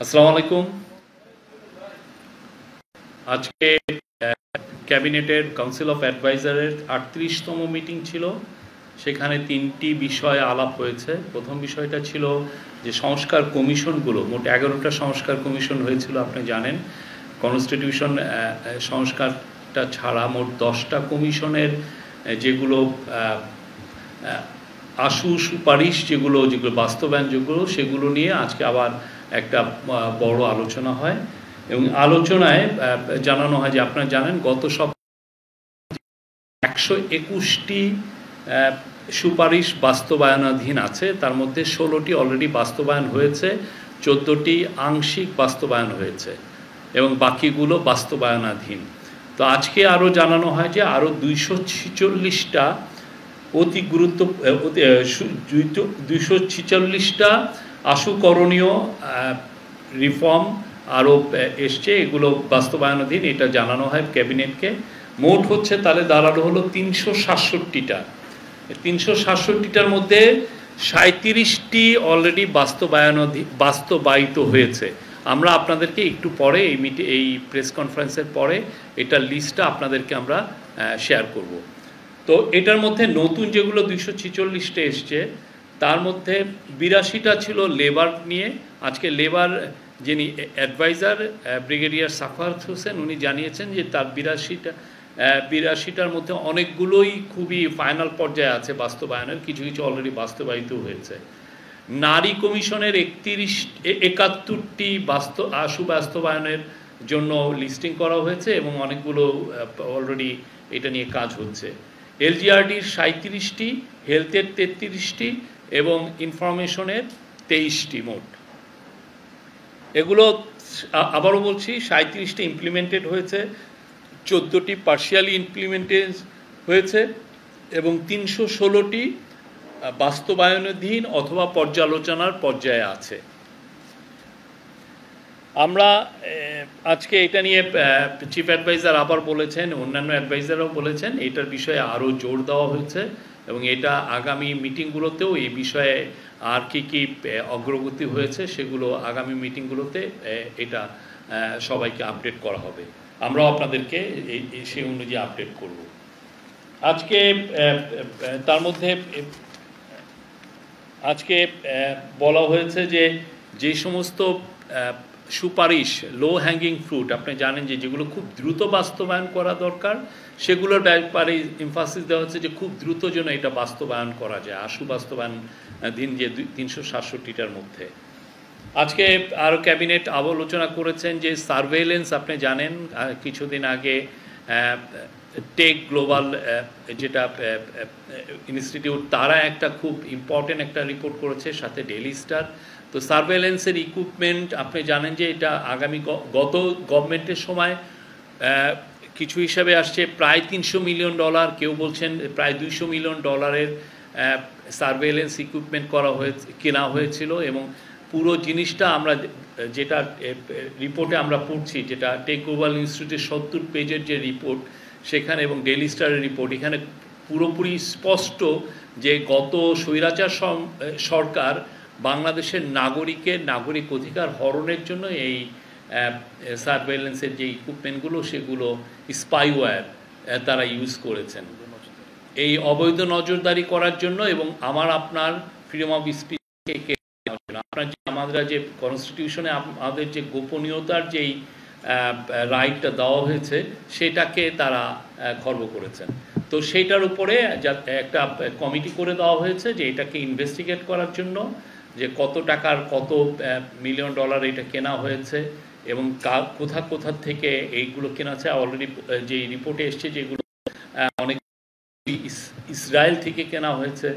আসসালামু আলাইকুম। আজকে ক্যাবিনেটের কাউন্সিল অফ অ্যাডভাইজারের ৩৮তম মিটিং ছিল। সেখানে ৩টি বিষয়ে আলাপ হয়েছে। প্রথম বিষয়টা ছিল যে সংস্কার কমিশনগুলো, মোট ১১টা সংস্কার কমিশন হয়েছিল, আপনি জানেন। কনস্টিটিউশন সংস্কারটা ছাড়া মোট 10টা কমিশনের যেগুলো আশু সুপারিশ যেগুলো বাস্তবায়নযোগ্য, সেগুলো নিয়ে আজকে আবার একটা বড় আলোচনা হয় এবং আলোচনায় জানানো হয় যে আপনারা জানেন গত সপ্তাহে ১২১টি সুপারিশ বাস্তবায়নাধীন আছে। তার মধ্যে 16টি অলরেডি বাস্তবায়ন হয়েছে, 14টি আংশিক বাস্তবায়ন হয়েছে এবং বাকিগুলো বাস্তবায়নাধীন। তো আজকে আরও জানানো হয় যে আরও 246টা অতি গুরুত্ব 246টা আশুকরণীয় রিফর্ম আরও এসছে, এগুলো বাস্তবায়নাধীন, এটা জানানো হয় ক্যাবিনেটকে। মোট হচ্ছে তাহলে দাঁড়ানো হলো 367টা। 367টার মধ্যে 37টি অলরেডি বাস্তবায়িত হয়েছে। আমরা আপনাদেরকে একটু পরে এই প্রেস কনফারেন্সের পরে এটার লিস্টটা আপনাদেরকে আমরা শেয়ার করব। তো এটার মধ্যে নতুন যেগুলো 246টা এসছে, তার মধ্যে 82টা ছিল লেবার নিয়ে। আজকে লেবার যিনি অ্যাডভাইজার ব্রিগেডিয়ার সাখাওয়াত হোসেন, উনি জানিয়েছেন যে তার 82টার মধ্যে অনেকগুলোই খুবই ফাইনাল পর্যায়ে আছে বাস্তবায়নের, কিছু কিছু অলরেডি বাস্তবায়িত হয়েছে। নারী কমিশনের 71টি আশু বাস্তবায়নের জন্য লিস্টিং করা হয়েছে এবং অনেকগুলো অলরেডি এটা নিয়ে কাজ হচ্ছে। এলজিআরডির 37টি, হেলথের 33টি এবং ইনফরমেশনের 23টি মোট। এগুলো আবারও বলছি, 37টি ইমপ্লিমেন্টেড হয়েছে, 14টি পার্শিয়ালি ইমপ্লিমেন্টেড হয়েছে এবং 316টি বাস্তবায়নাধীন অথবা পর্যালোচনার পর্যায়ে আছে। আমরা আজকে এটা নিয়ে চিফ অ্যাডভাইজার আবার বলেছেন, অন্যান্য অ্যাডভাইজারও বলেছেন, এটার বিষয়ে আরও জোর দেওয়া হয়েছে এবং এটা আগামী মিটিংগুলোতেও এই বিষয়ে আর কি অগ্রগতি হয়েছে সেগুলো আগামী মিটিংগুলোতে এটা সবাইকে আপডেট করা হবে। আমরাও আপনাদেরকে সেই অনুযায়ী আপডেট করব। আজকে তার মধ্যে আজকে বলা হয়েছে যে সমস্ত সুপারিশ, লো হ্যাঙ্গিং ফ্রুট, আপনি জানেন যেগুলো খুব দ্রুত বাস্তবায়ন করা দরকার, সেগুলোর ব্যাপারে এমফাসিস দেওয়া হচ্ছে যে খুব দ্রুত যেন এটা বাস্তবায়ন করা যায়, আশু বাস্তবায়নাধীন যে 367টার মধ্যে। আজকে আরও ক্যাবিনেট আলোচনা করেছেন যে সার্ভেইলেন্স, আপনি জানেন কিছুদিন আগে টেক গ্লোবাল যেটা ইনস্টিটিউট, তারা একটা খুব ইম্পর্টেন্ট একটা রিপোর্ট করেছে, সাথে ডেইলি স্টার। তো সার্ভেইলেন্সের ইকুইপমেন্ট আপনি জানেন যে এটা আগামী গত গভর্নমেন্টের সময় কিছু হিসাবে আসছে প্রায় $300 মিলিয়ন, কেউ বলছেন প্রায় $200 মিলিয়ন সার্ভেইলেন্স ইকুইপমেন্ট কেনা হয়েছিল এবং পুরো জিনিসটা আমরা যেটা রিপোর্টে আমরা পড়ছি, যেটা টেক গ্লোবাল ইনস্টিটিউটের 70 পেজের যে রিপোর্ট সেখানে এবং ডেইলি স্টারের রিপোর্ট, এখানে পুরোপুরি স্পষ্ট যে গত স্বৈরাচার সরকার বাংলাদেশের নাগরিক অধিকার হরণের জন্য এই সার্ভেইলেন্সের যে ইকুইপমেন্টগুলো সেগুলো স্পাইওয়্যার তারা ইউজ করেছেন এই অবৈধ নজরদারি করার জন্য এবং আপনার ফ্রিডম অফ স্পিচকে আপনার যে আমাদের যে কনস্টিটিউশনে আমাদের যে গোপনীয়তার যেই রাইটটা দেওয়া হয়েছে সেটাকে তারা খর্ব করেছেন। তো সেইটার উপরে একটা কমিটি করে দেওয়া হয়েছে যে এটাকে ইনভেস্টিগেট করার জন্য, যে কত টাকার কত $মিলিয়ন এটা কেনা হয়েছে এবং কোথা থেকে এইগুলো কেনা আছে। অলরেডি যে রিপোর্টে এসছে যেগুলো অনেক ইসরায়েল থেকে কেনা হয়েছে।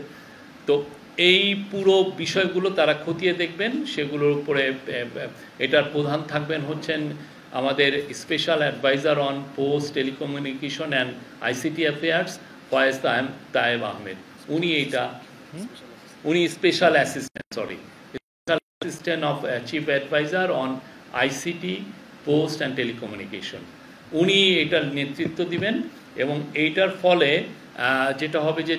তো এই পুরো বিষয়গুলো তারা খতিয়ে দেখবেন, সেগুলোর উপরে এটার প্রধান থাকবেন হচ্ছেন আমাদের special adviser on post, telecommunication and ICT affairs Faiz Tayeb Ahmed. উনি special assistant of chief adviser on ICT, post and telecommunication. উনি এটার নেতৃত্ব দিবেন এবং এইটার ফলে যেটা হবে যে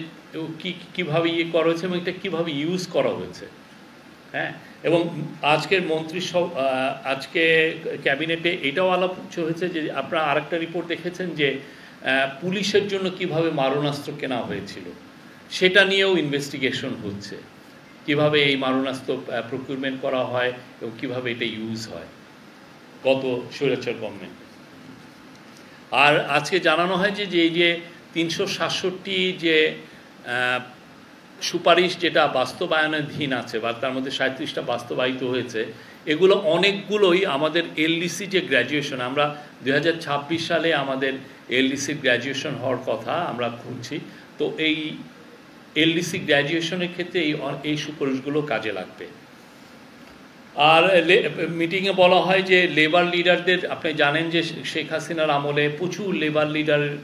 কীভাবে করা হয়েছে এবং এটা কীভাবে ইউজ করা হয়েছে। হ্যাঁ, এবং আজকের আজকে ক্যাবিনেটে এটাও আলাপ হয়েছে যে আপনারা আরেকটা রিপোর্ট দেখেছেন যে পুলিশের জন্য কিভাবে মারণাস্ত্র কেনা হয়েছিল, সেটা নিয়েও ইনভেস্টিগেশন হচ্ছে, কিভাবে এই মারণাস্ত্র প্রকিউরমেন্ট করা হয় এবং কিভাবে এটা ইউজ হয় গত স্বৈরাচার গভর্নমেন্ট। আর আজকে জানানো হয় যে এই যে ৩৬৭ যে সুপারিশ যেটা বাস্তবায়নাধীন আছে বা তার মধ্যে ৩৭টা বাস্তবায়িত হয়েছে, এগুলো অনেকগুলোই আমাদের এলডিসি যে গ্র্যাজুয়েশন, আমরা ২০২৬ সালে আমাদের এলডিসির গ্র্যাজুয়েশন হওয়ার কথা আমরা খুঁজছি, তো এই এলডিসি গ্র্যাজুয়েশনের ক্ষেত্রে এই সুপারিশগুলো কাজে লাগবে। আর মিটিংয়ে বলা হয় যে লেবার লিডারদের, আপনি জানেন যে শেখ হাসিনার আমলে প্রচুর লেবার লিডারের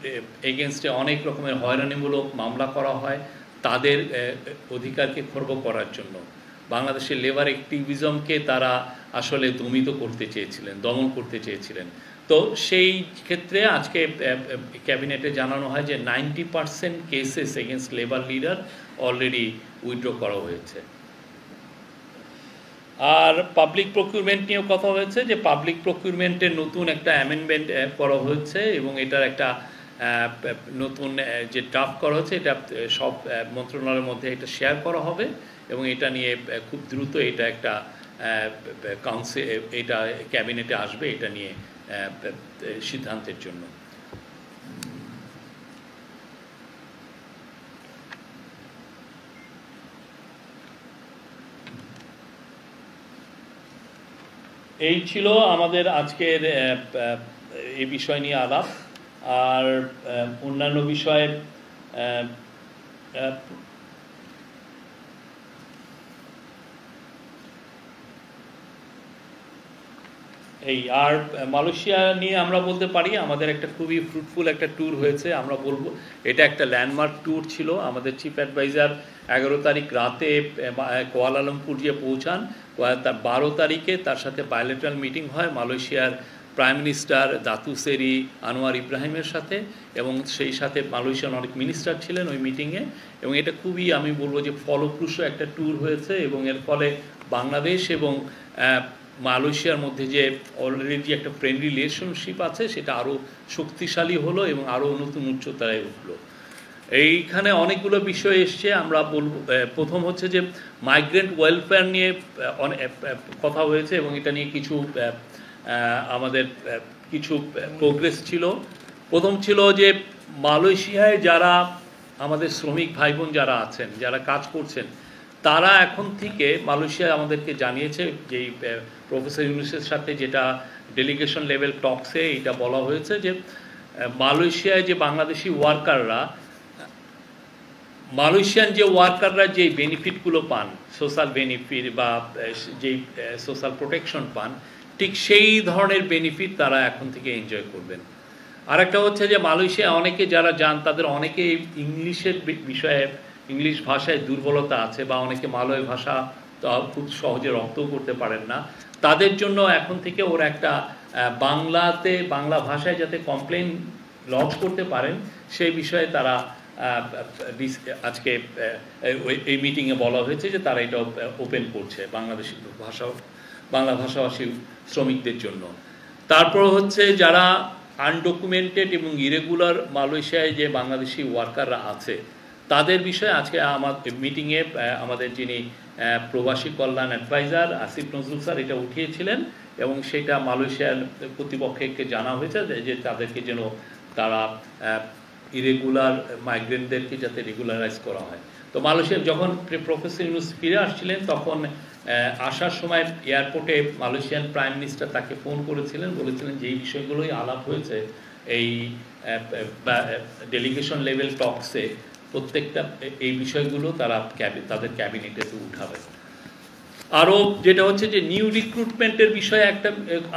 এগেনস্টে অনেক রকমের হয়রানিমূলক মামলা করা হয় তাদের অধিকারকে খর্ব করার জন্য। বাংলাদেশের লেবার অ্যাক্টিভিজমকে তারা আসলে দমিত করতে চেয়েছিলেন, দমন করতে চেয়েছিলেন। তো সেই ক্ষেত্রে আজকে ক্যাবিনেটে জানানো হয় যে 90% cases against labour leader already withdraw করা হয়েছে। আর পাবলিক প্রকিউরমেন্ট নিয়েও কথা হয়েছে যে পাবলিক প্রকিউরমেন্টের নতুন একটা অ্যামেন্ডমেন্ট করা হয়েছে এবং এটার একটা নতুন যে ড্রাফট করা হচ্ছে এটা সব মন্ত্রণালয়ের মধ্যে এটা শেয়ার করা হবে এবং এটা নিয়ে খুব দ্রুত এটা একটা কাউন্সিল, এটা ক্যাবিনেটে আসবে এটা নিয়ে সিদ্ধান্তের জন্য। এই ছিল আমাদের আজকের এই বিষয় নিয়ে আলাপ। আর অন্যান্য বিষয়ে এই আর মালয়েশিয়া নিয়ে আমরা বলতে পারি আমাদের একটা খুবই ফ্রুটফুল একটা ট্যুর হয়েছে। আমরা বলবো এটা একটা ল্যান্ডমার্ক ট্যুর ছিল। আমাদের চিফ অ্যাডভাইজার 11 তারিখ রাতে কুয়ালালামপুর গিয়ে পৌঁছান, তার 12 তারিখে তার সাথে বায়োলেটারাল মিটিং হয় মালয়েশিয়ার প্রাইম মিনিস্টার দাতু সেরি আনোয়ার ইব্রাহিমের সাথে, এবং সেই সাথে মালয়েশিয়ার অনেক মিনিস্টার ছিলেন ওই মিটিংয়ে। এবং এটা খুবই আমি বলবো যে ফলপ্রসূ একটা ট্যুর হয়েছে এবং এর ফলে বাংলাদেশ এবং মালয়েশিয়ার মধ্যে যে অলরেডি একটা ফ্রেন্ডলি রিলেশনশিপ আছে সেটা আরও শক্তিশালী হলো এবং আরও নতুন উচ্চতায় উঠলো। এইখানে অনেকগুলো বিষয় এসছে, আমরা বলবো প্রথম হচ্ছে যে মাইগ্রেন্ট ওয়েলফেয়ার নিয়ে অনেক কথা হয়েছে এবং এটা নিয়ে কিছু আমাদের কিছু প্রোগ্রেস ছিল। প্রথম ছিল যে মালয়েশিয়ায় যারা আমাদের শ্রমিক ভাই বোন যারা আছেন, যারা কাজ করছেন, তারা এখন থেকে মালয়েশিয়া আমাদেরকে জানিয়েছে যে প্রফেসর ইউনুসের সাথে যেটা ডেলিগেশন লেভেল টকসে এটা বলা হয়েছে যে মালয়েশিয়ায় যে বাংলাদেশি ওয়ার্কাররা, মালয়েশিয়ান যে ওয়ার্কাররা যে বেনিফিটগুলো পান, সোশ্যাল বেনিফিট বা যেই সোশ্যাল প্রোটেকশন পান, ঠিক সেই ধরনের বেনিফিট তারা এখন থেকে এনজয় করবেন। আর একটা হচ্ছে যে মালয়েশিয়া অনেকে যারা যান তাদের অনেকে ইংলিশের বিষয়ে, ইংলিশ ভাষায় দুর্বলতা আছে বা অনেকে মালয় ভাষা খুব সহজে রপ্তও করতে পারেন না, তাদের জন্য এখন থেকে ওরা একটা বাংলা ভাষায় যাতে কমপ্লেন লঞ্চ করতে পারেন সেই বিষয়ে তারা আজকে এই মিটিংয়ে বলা হয়েছে যে তারা এটা ওপেন করছে বাংলা ভাষাভাষী শ্রমিকদের জন্য। তারপর হচ্ছে যারা আনডকুমেন্টেড এবং ইরেগুলার মালয়েশিয়ায় যে বাংলাদেশি ওয়ার্কাররা আছে তাদের বিষয়ে আজকে আমাদের মিটিংয়ে আমাদের যিনি প্রবাসী কল্যাণ অ্যাডভাইজার আসিফ নজরুল স্যার এটা উঠিয়েছিলেন এবং সেটা মালয়েশিয়ার কর্তৃপক্ষকে জানা হয়েছে যে তাদেরকে যেন তারা ইরেগুলার মাইগ্রেন্টদেরকে যাতে রেগুলারাইজ করা হয়। তো মালয়েশিয়া যখন প্রফেসর ইউনুস ফিরে আসছিলেন তখন আসার সময় এয়ারপোর্টে মালয়েশিয়ান প্রাইম মিনিস্টার তাকে ফোন করেছিলেন, বলেছিলেন যে এই বিষয়গুলোই আলাপ হয়েছে এই ডেলিগেশন লেভেল টকসে, প্রত্যেকটা এই বিষয়গুলো তারা তাদের ক্যাবিনেটে উঠাবে। আরও যেটা হচ্ছে যে নিউ রিক্রুটমেন্টের বিষয়ে একটা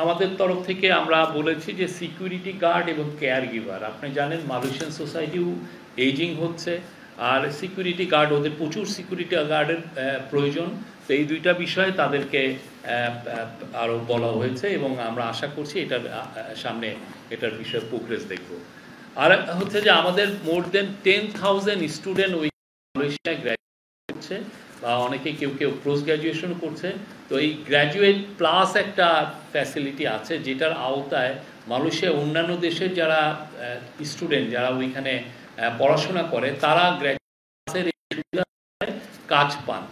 আমাদের তরফ থেকে আমরা বলেছি যে সিকিউরিটি গার্ড এবং কেয়ার গিভার, আপনি জানেন মালয়েশিয়ান সোসাইটিও এইজিং হচ্ছে আর সিকিউরিটি গার্ড, ওদের প্রচুর সিকিউরিটি গার্ডের প্রয়োজন। তো এই দুইটা বিষয়ে তাদেরকে আরও বলা হয়েছে এবং আমরা আশা করছি এটার সামনে এটার বিষয়ে প্রোগ্রেস দেখব। আর হচ্ছে যে আমাদের মোর দেন 10,000 স্টুডেন্ট ওই মালয়েশিয়ায় গ্র্যাজুয়েট করছে করছে বা অনেকে কেউ কেউ পোস্ট গ্র্যাজুয়েশন করছে। তো এই গ্র্যাজুয়েট প্লাস একটা ফ্যাসিলিটি আছে যেটার আওতায় মালয়েশিয়া অন্যান্য দেশের যারা স্টুডেন্ট যারা ওইখানে পড়াশোনা করে তারা গ্র্যাজুয়েটের কাজ পান।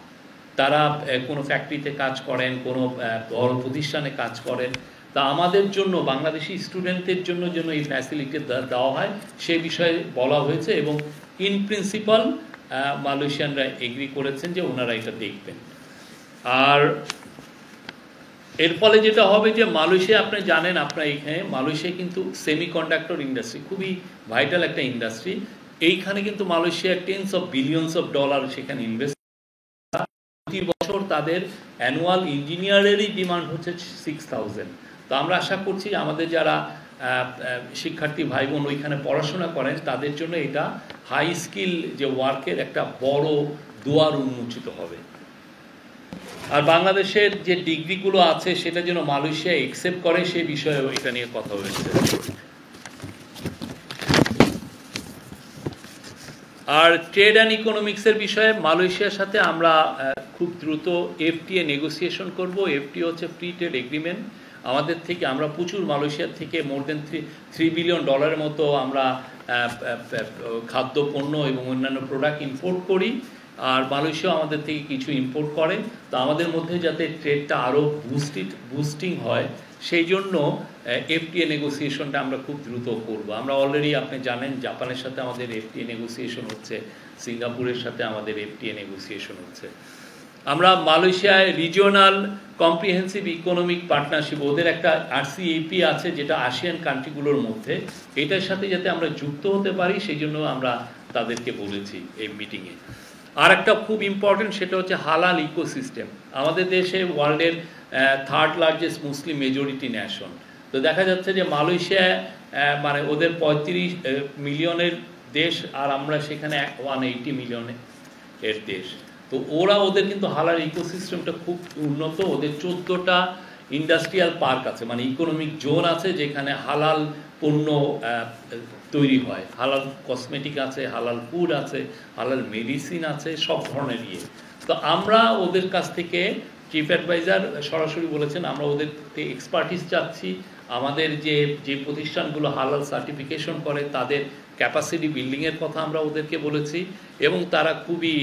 তারা কোনো ফ্যাক্টরিতে কাজ করেন, কোনো বড় প্রতিষ্ঠানে কাজ করেন। তা আমাদের জন্য বাংলাদেশি স্টুডেন্টদের জন্য যেন এই ফ্যাসিলিটি দেওয়া হয় সে বিষয়ে বলা হয়েছে এবং ইন প্রিন্সিপাল মালয়েশিয়ানরা এগ্রি করেছেন যে ওনারা এটা দেখবেন। আর এর ফলে যেটা হবে যে মালয়েশিয়া আপনি জানেন, আপনার এখানে মালয়েশিয়া কিন্তু সেমিকন্ডাক্টর ইন্ডাস্ট্রি খুবই ভাইটাল একটা ইন্ডাস্ট্রি। এইখানে কিন্তু Malaysia tense of billions of dollar সেখানে ইনভেস্ট। প্রতি বছর তাদের অ্যানুয়াল ইঞ্জিনিয়ারেরই ডিমান্ড হচ্ছে 6000। তো আমরা আশা করছি আমাদের যারা শিক্ষার্থী ভাই বোন ওইখানে পড়াশোনা করেন তাদের জন্য এটা হাই স্কিল যে ওয়ার্কের একটা বড় দুয়ার উন্মোচিত হবে। আর বাংলাদেশের যে ডিগ্রিগুলো আছে সেটা যেন মালয়েশিয়া একসেপ্ট করে সে বিষয়ে এটা নিয়ে কথা হয়েছে। আর ট্রেড অ্যান্ড ইকোনমিক্সের বিষয়ে মালয়েশিয়ার সাথে আমরা খুব দ্রুত এফটিএ নেগোসিয়েশন করব। এফটিএ হচ্ছে ফ্রি ট্রেড এগ্রিমেন্ট। আমাদের থেকে আমরা প্রচুর মালয়েশিয়ার থেকে মোর দেন $3 বিলিয়ন মতো আমরা খাদ্যপণ্য এবং অন্যান্য প্রোডাক্ট ইম্পোর্ট করি, আর মালয়েশিয়া আমাদের থেকে কিছু ইম্পোর্ট করে। তো আমাদের মধ্যে যাতে ট্রেডটা আরও বুস্টিং হয় সেই জন্য এফটিএ নেগোসিয়েশনটা আমরা খুব দ্রুত করব। আমরা অলরেডি আপনি জানেন জাপানের সাথে আমাদের এফটিএ নেগোসিয়েশন হচ্ছে, সিঙ্গাপুরের সাথে আমাদের এফটিএ নেগোসিয়েশন হচ্ছে। আমরা মালয়েশিয়ায় রিজিওনাল কম্প্রিহেন্সিভ ইকোনমিক পার্টনারশিপ, ওদের একটা আরসিইপি আছে যেটা আসিয়ান কান্ট্রিগুলোর মধ্যে, এটার সাথে যাতে আমরা যুক্ত হতে পারি সেই জন্য আমরা তাদেরকে বলেছি এই মিটিংয়ে। আর একটা খুব ইম্পর্টেন্ট সেটা হচ্ছে হালাল ইকোসিস্টেম। আমাদের দেশে ওয়ার্ল্ডের 3rd লার্জেস্ট মুসলিম মেজরিটি নেশন। তো দেখা যাচ্ছে যে মালয়েশিয়া মানে ওদের 35 মিলিয়নের দেশ আর আমরা সেখানে 180 মিলিয়নের দেশ। তো ওদের কিন্তু হালাল ইকোসিস্টেমটা খুব উন্নত। ওদের 14টা ইন্ডাস্ট্রিয়াল পার্ক আছে, মানে ইকোনমিক জোন আছে যেখানে হালাল পণ্য তৈরি হয়। হালাল কসমেটিক আছে, হালাল ফুড আছে, হালাল মেডিসিন আছে, সব ধরনের ইয়ে। তো আমরা ওদের কাছ থেকে চিফ অ্যাডভাইজার সরাসরি বলেছেন আমরা ওদের এক্সপার্টিস চাচ্ছি। আমাদের যে প্রতিষ্ঠানগুলো হালাল সার্টিফিকেশন করে তাদের ক্যাপাসিটি বিল্ডিংয়ের কথা আমরা ওদেরকে বলেছি এবং তারা খুবই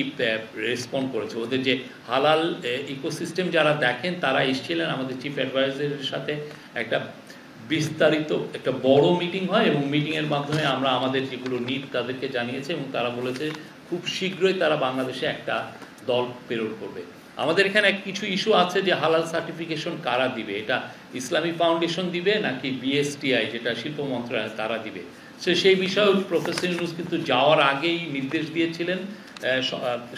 রেসপন্ড করেছে। ওদের যে হালাল ইকোসিস্টেম যারা দেখেন তারা এসেছিলেন আমাদের চিফ অ্যাডভাইজারের সাথে, একটা বিস্তারিত একটা বড় মিটিং হয় এবং মিটিংয়ের মাধ্যমে আমরা আমাদের যেগুলো নিড তাদেরকে জানিয়েছে এবং তারা বলেছে খুব শীঘ্রই তারা বাংলাদেশে একটা দল প্রেরণ করবে। আমাদের এখানে কিছু ইস্যু আছে যে হালাল সার্টিফিকেশন কারা দিবে, এটা ইসলামী ফাউন্ডেশন দিবে নাকি বিএসটিআই যেটা শিল্প মন্ত্রণালয় তারা দিবে। সেই বিষয়ে প্রফেসর ইউনূস কিন্তু যাওয়ার আগেই নির্দেশ দিয়েছিলেন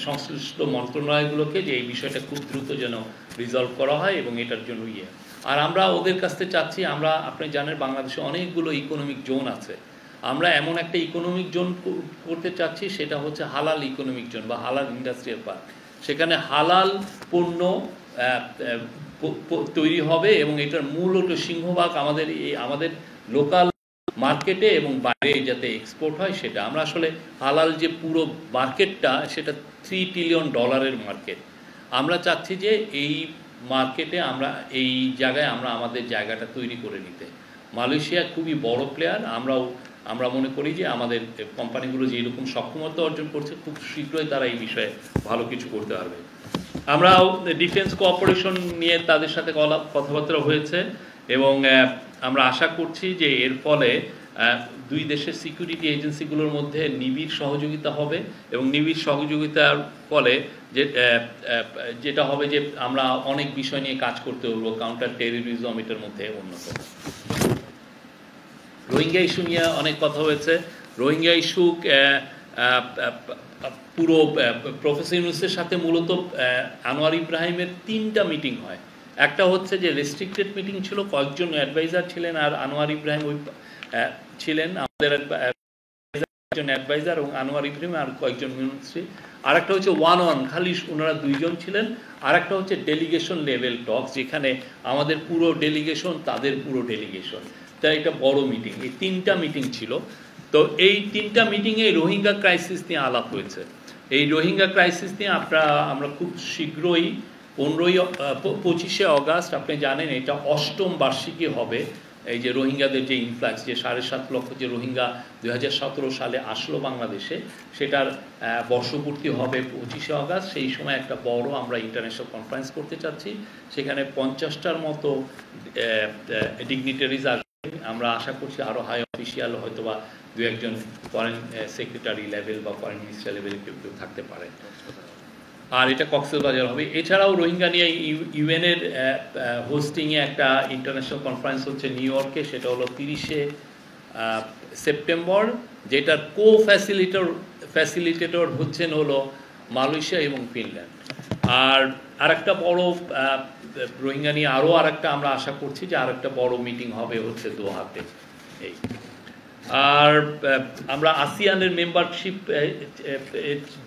সংশ্লিষ্ট মন্ত্রণালয়গুলোকে যে এই বিষয়টা খুব দ্রুত যেন রিজলভ করা হয় এবং এটার জন্য আর আমরা ওদের কাছ থেকে চাচ্ছি, আমরা আপনি জানেন বাংলাদেশে অনেকগুলো ইকোনমিক জোন আছে, আমরা এমন একটা ইকোনমিক জোন করতে চাচ্ছি সেটা হচ্ছে হালাল ইকোনমিক জোন বা হালাল ইন্ডাস্ট্রিয়াল পার্ক। সেখানে হালাল পণ্য তৈরি হবে এবং এটার মূল সিংহভাগ আমাদের লোকাল মার্কেটে এবং বাইরে যাতে এক্সপোর্ট হয় সেটা। আমরা আসলে হালাল যে পুরো মার্কেটটা সেটা $3 ট্রিলিয়ন মার্কেট। আমরা চাচ্ছি যে এই মার্কেটে এই জায়গায় আমরা আমাদের জায়গাটা তৈরি করে নিতে। মালয়েশিয়া খুবই বড় প্লেয়ার, আমরা মনে করি যে আমাদের কোম্পানিগুলো যে এরকম সক্ষমতা অর্জন করছে খুব শীঘ্রই তারা এই বিষয়ে ভালো কিছু করতে পারবে। আমরাও ডিফেন্স কোঅপারেশন নিয়ে তাদের সাথে কথাবার্তা হয়েছে এবং আমরা আশা করছি যে এর ফলে দুই দেশের সিকিউরিটি এজেন্সিগুলোর মধ্যে নিবিড় সহযোগিতা হবে এবং নিবিড় সহযোগিতার ফলে যেটা হবে যে আমরা অনেক বিষয় নিয়ে কাজ করতে পারবো। কাউন্টার টেররিজম এটার মধ্যে অন্যতম। রোহিঙ্গা ইস্যু নিয়ে অনেক কথা হয়েছে। রোহিঙ্গা ইস্যু পুরো প্রফেসর ইউনূসের সাথে মূলত আনোয়ার ইব্রাহিমের 3টা মিটিং হয়। একটা হচ্ছে যে রেস্ট্রিক্টেড মিটিং ছিল, কয়েকজন অ্যাডভাইজার ছিলেন আর আনোয়ার ইব্রাহিম ছিলেন আমাদের একজন অ্যাডভাইজার এবং আনোয়ার ইব্রাহিম আর কয়েকজন মিনিস্ট্রি। আর একটা হচ্ছে 1-on খালি ওনারা 2জন ছিলেন। আর একটা হচ্ছে ডেলিগেশন লেভেল টকস যেখানে আমাদের পুরো ডেলিগেশন তাদের পুরো ডেলিগেশন, তাই একটা বড় মিটিং। এই 3টা মিটিং ছিল। তো এই 3টা মিটিংয়ে রোহিঙ্গা ক্রাইসিস নিয়ে আলাপ হয়েছে। এই রোহিঙ্গা ক্রাইসিস নিয়ে আমরা খুব শীঘ্রই 25শে অগাস্ট, আপনি জানেন এটা 8ম বার্ষিকী হবে এই যে রোহিঙ্গাদের যে ইনফ্লাক্স, যে 7.5 লক্ষ যে রোহিঙ্গা 2017 সালে আসলো বাংলাদেশে, সেটার বর্ষপূর্তি হবে 25শে অগাস্ট। সেই সময় একটা বড় আমরা ইন্টারন্যাশনাল কনফারেন্স করতে চাচ্ছি, সেখানে 50টার মতো ডিগনিটারিজ আসবে। আমরা আশা করছি আরও হাই অফিসিয়াল হয়তো বা 2-1জন ফরেন সেক্রেটারি লেভেল বা ফরেন মিনিস্টার লেভেলে কেউ থাকতে পারে। আর এটা কক্সবাজার হবে। এছাড়াও রোহিঙ্গা নিয়ে ইউএনের হোস্টিংয়ে একটা ইন্টারন্যাশনাল কনফারেন্স হচ্ছে নিউ ইয়র্কে, সেটা হলো 30শে সেপ্টেম্বর, যেটার ফ্যাসিলিটেটর হচ্ছেন হলো মালয়েশিয়া এবং ফিনল্যান্ড। আর আরেকটা বড় রোহিঙ্গা নিয়ে আরেকটা আমরা আশা করছি যে আরেকটা বড় মিটিং হবে হচ্ছে দোহাতে। এই আর আমরা আসিয়ানের মেম্বারশিপ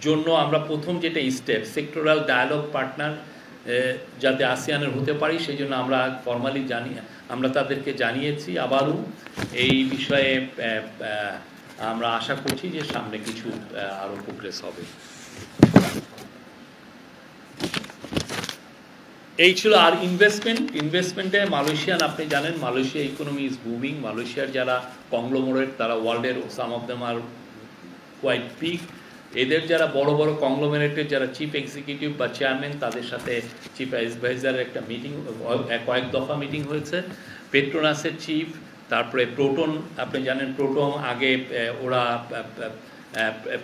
জন্য আমরা প্রথম যেটা স্টেপ, সেক্টরাল ডায়ালগ পার্টনার যাতে আসিয়ানের হতে পারি, সেই জন্য আমরা ফর্মালি আমরা তাদেরকে জানিয়েছি। আবারও এই বিষয়ে আমরা আশা করছি যে সামনে কিছু আরও প্রোগ্রেস হবে। এই ছিল। আর ইনভেস্টমেন্টে মালয়েশিয়ান, আপনি জানেন মালয়েশিয়া ইকোনমি ইজ বুমিং। মালয়েশিয়ার যারা কংগ্লোমারেট, তারা ওয়ার্ল্ডের some of them are quite big. এদের যারা বড় বড় কংগ্লোমারেটের যারা চিফ এক্সিকিউটিভ বা চেয়ারম্যান, তাদের সাথে চিফ অ্যাডভাইজারের একটা মিটিং, কয়েক দফা মিটিং হয়েছে। পেট্রোনাসের চিফ, তারপরে প্রোটন, আপনি জানেন প্রোটন আগে ওরা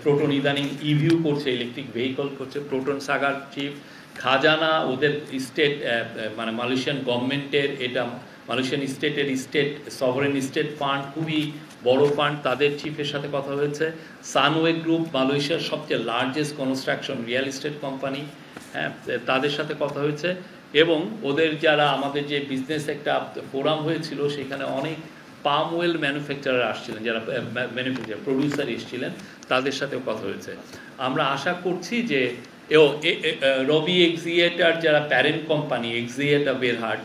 প্রোটন ইদানিং ইভিউ করছে, ইলেকট্রিক ভেহিকল করছে। প্রোটন সাগার চিফ, খাজানা ওদের স্টেট মানে মালয়েশিয়ান গভর্নমেন্টের, এটা মালয়েশিয়ান স্টেটের সভারেন স্টেট ফান্ড, খুবই বড় ফান্ড, তাদের চিফের সাথে কথা হয়েছে। সানওয়ে গ্রুপ, মালয়েশিয়ার সবচেয়ে largest construction real estate company, হ্যাঁ, তাদের সাথে কথা হয়েছে। এবং ওদের যারা আমাদের যে বিজনেস একটা ফোরাম হয়েছিল, সেখানে অনেক পাম অয়েল ম্যানুফ্যাকচারার আসছিলেন, যারা প্রডিউসার এসেছিলেন, তাদের সাথেও কথা হয়েছে। আমরা আশা করছি যে রবি এক্সিয়েটার যারা প্যারেন্ট কোম্পানি এক্সিয়েটা বেরহাট,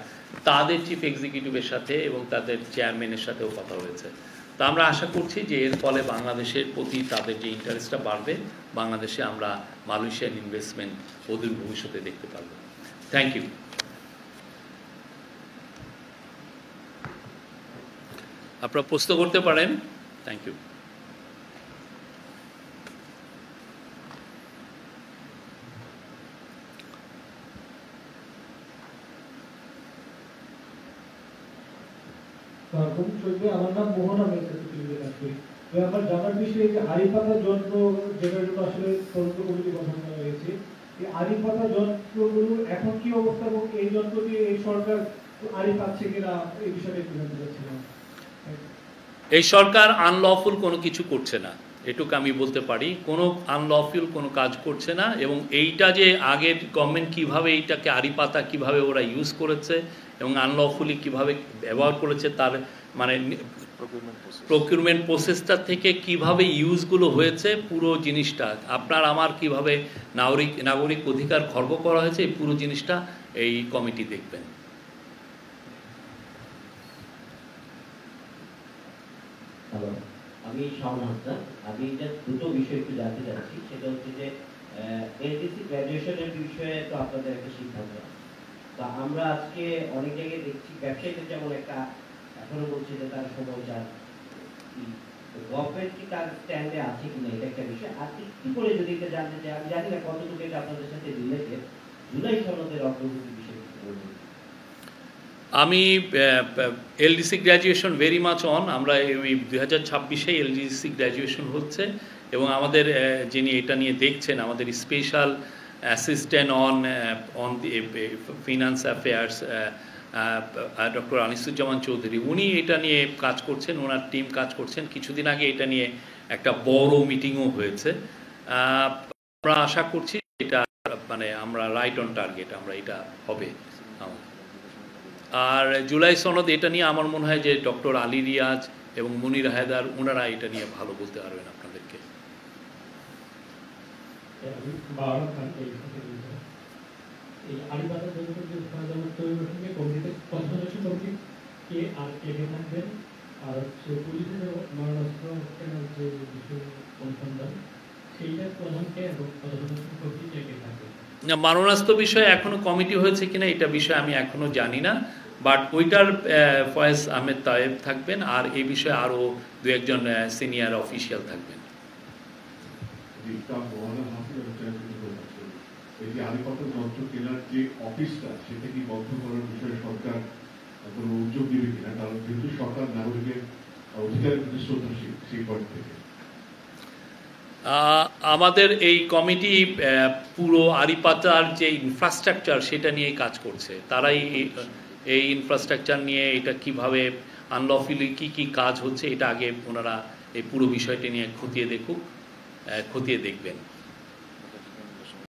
তাদের চিফ এক্সিকিউটিভের সাথে এবং তাদের চেয়ারম্যানের সাথেও কথা হয়েছে। তা আমরা আশা করছি যে এর ফলে বাংলাদেশের প্রতি তাদের যে ইন্টারেস্টটা বাড়বে, বাংলাদেশে আমরা মালয়েশিয়ান ইনভেস্টমেন্ট অদূর ভবিষ্যতে দেখতে পারব। Thank you. আপনারা প্রশ্ন করতে পারেন। Thank you. আমার নাম মোহন, আমি আমার জানার বিষয়ে যে আড়িপাতা যন্ত্র, যেটার জন্য আসলে তদন্ত কমিটি গঠন করা হয়েছে, এই আড়িপাতা যন্ত্রগুলো এখন কি অবস্থা এবং এই যন্ত্র দিয়ে এই সরকার আড়ি পাচ্ছে কিনা, এই বিষয়টা একটু জানতে চাচ্ছিলাম। এই সরকার আনলফুল কোনো কিছু করছে না, এটুকু আমি বলতে পারি। কোনো আনলফুল কোনো কাজ করছে না। এবং এইটা যে আগের গভর্নমেন্ট কিভাবে এইটাকে আড়িপাতা কিভাবে ওরা ইউজ করেছে এবং আনলফুলি কিভাবে ব্যবহার করেছে, তার মানে প্রকিউরমেন্ট প্রসেসটা থেকে কিভাবে ইউজগুলো হয়েছে, পুরো জিনিসটা আপনার আমার কিভাবে নাগরিক অধিকার খর্ব করা হয়েছে, এই পুরো জিনিসটা এই কমিটি দেখবেন। আমি শাওন হাসান। আমি দুটো বিষয় একটু জানতে চাচ্ছি। সেটা হচ্ছে যে এলটিসি গ্র্যাজুয়েশনের বিষয়ে তো আপনাদের একটা সিদ্ধান্ত, তা আমরা আজকে অনেক জায়গায় দেখছি ব্যবসায়ীদের যেমন একটা এখনো বলছে যে তার সময় যার গভর্নমেন্ট কি তার স্ট্যান্ডে আছে কিনা, এটা একটা বিষয়। আর একটু করে যদি এটা জানতে চাই, আমি জানি না কতটুকু এটা আপনাদের সাথে রিলেটেড, জুলাই সনদের অগ্রগতি বিষয়ে বলবেন। আমি LDC graduation very much on. আমরা ওই 2026-এ এলডিসি গ্র্যাজুয়েশন হচ্ছে এবং আমাদের যিনি এটা নিয়ে দেখছেন, আমাদের special assistant on the finance affairs doctor Anisuzzaman Chowdhury, উনি এটা নিয়ে কাজ করছেন, ওনার টিম কাজ করছেন। কিছুদিন আগে এটা নিয়ে একটা বড় মিটিংও হয়েছে। আমরা আশা করছি এটা মানে আমরা রাইট অন টার্গেট, আমরা এটা হবে। আর জুলাই সনদ, এটা নিয়ে আমার মনে হয় যে ডক্টর আলী রিয়াজ এবং মুনির হায়দার, ওনারা এটা নিয়ে ভালো বলতে পারবেন আপনাদেরকে। সেইটা প্রধানকে এবং প্রতিটাকে থাকে। না, মারণাস্ত্র বিষয়ে এখনো কমিটি হয়েছে কিনা এটা বিষয়ে আমি এখনো জানি না, বাট ওইটার ফয়েজ আহমেদ তায়েব থাকবেন, আর এই বিষয়ে আরও দু একজন সিনিয়র অফিসিয়াল থাকবেন। এই যে আধিপত্য যন্ত্র কেনার যে অফিসটা সেটা কি বন্ধ করার বিষয়ে সরকার কোনো উদ্যোগ নেবে কিনা, কারণ যেহেতু সরকার নাগরিকের অধিকারের প্রতি শ্রদ্ধাশীল সেই পয়েন্ট থেকে। আমাদের এই কমিটি পুরো আড়িপাতার যে ইনফ্রাস্ট্রাকচার সেটা নিয়ে কাজ করছে। তারাই এই ইনফ্রাস্ট্রাকচার নিয়ে এটা কিভাবে আনলফুলি কি কাজ হচ্ছে এটা আগে ওনারা এই পুরো বিষয়টি নিয়ে খতিয়ে দেখবেন।